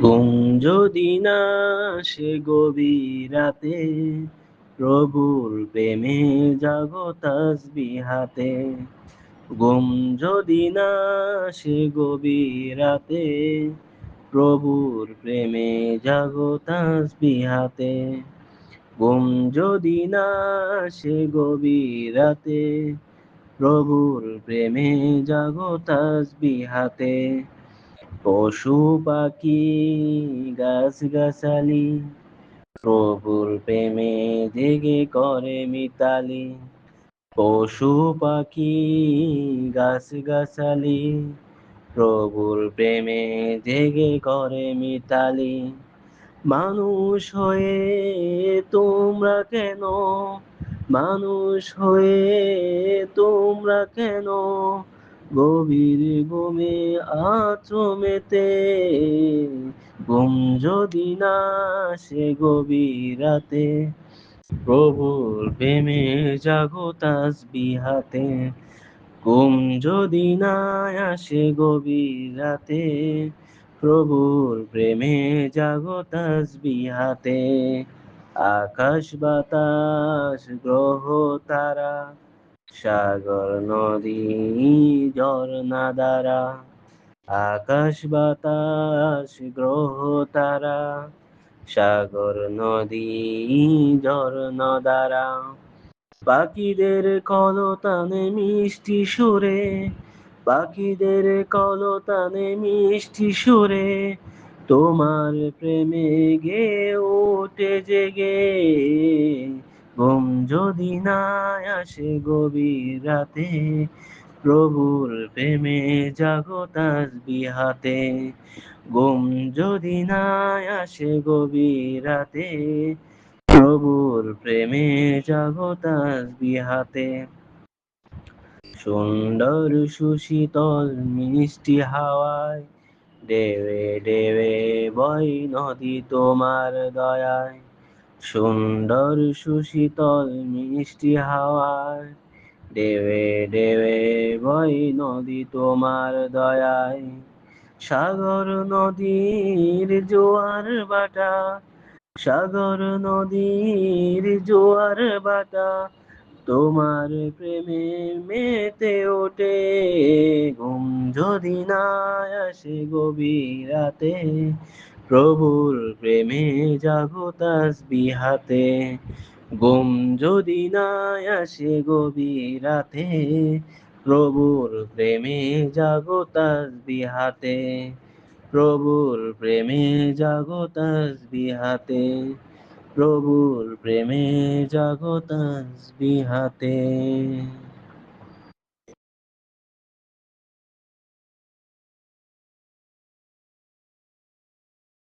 ঘুম যদি না সে গভীর রাতে, প্রভুর প্রেমে জাগো তাসবিহাতে। ঘুম যদি না সে গভীর রাতে, প্রভুর প্রেমে জাগো তাসবিহাতে। ঘুম যদি না সে গভীর রাতে, প্রভুর প্রেমে জাগো তাসবিহাতে। পশু পাখি গাছগাছালি, প্রভুর প্রেমে জেগে করে মিতালি। পশু পাখি গাছগাছালি, প্রভুর প্রেমে জেগে করে মিতালি। মানুষ হয়ে তোমরা কেন, মানুষ হয়ে তোমরা কেন গভীর ঘুমে আছো মেতে। ঘুম যদি না সে গভীর রাতে, প্রভুর প্রেমে জাগো তাসবিহাতে। ঘুম যদি না আসে গভীর রাতে, প্রভুর প্রেমে জাগো তাসবিহাতে। আকাশ বাতাস গ্রহ তারা, সাগর নদী ঝর্ণা দ্বারা। আকাশ বাতাস গ্রহ তারা, সাগর নদী ঝর্ণা দ্বারা। পাখিদের কলতানে মিষ্টি সুরে, পাখিদের কলতানে মিষ্টি সুরে, তোমার প্রেমে গে ওঠে জেগে। ঘুম যদি না আসে গভীর রাতে, প্রভুর প্রেমে জাগো তাসবিহাতে। ঘুম যদি না আসে গভীর রাতে, প্রভুর প্রেমে জাগো তাসবিহাতে। সুন্দর সুশীতল মিষ্টি হাওয়ায়, ডেবে ডেবে বয় নদী তোমার দয়ায়। সুন্দর সুশীতল মিষ্টি হাওয়ায়, ডেবে ডেবে বয় নদী তোমার দয়ায়। সাগর নদীর জোয়ার ভাটা, সাগর নদীর জোয়ার ভাটা, তোমার প্রেমে মেতে ওঠে। ঘুম যদি না আসে গভীর রাতে, প্রভুর প্রেমে জাগো তাসবিহাতে। ঘুম যদি না আসে গভীর রাতে, প্রভুর প্রেমে জাগো তাসবিহাতে। প্রভুর প্রেমে জাগো তাসবিহাতে। প্রভুর প্রেমে জাগো তাসবিহাতে।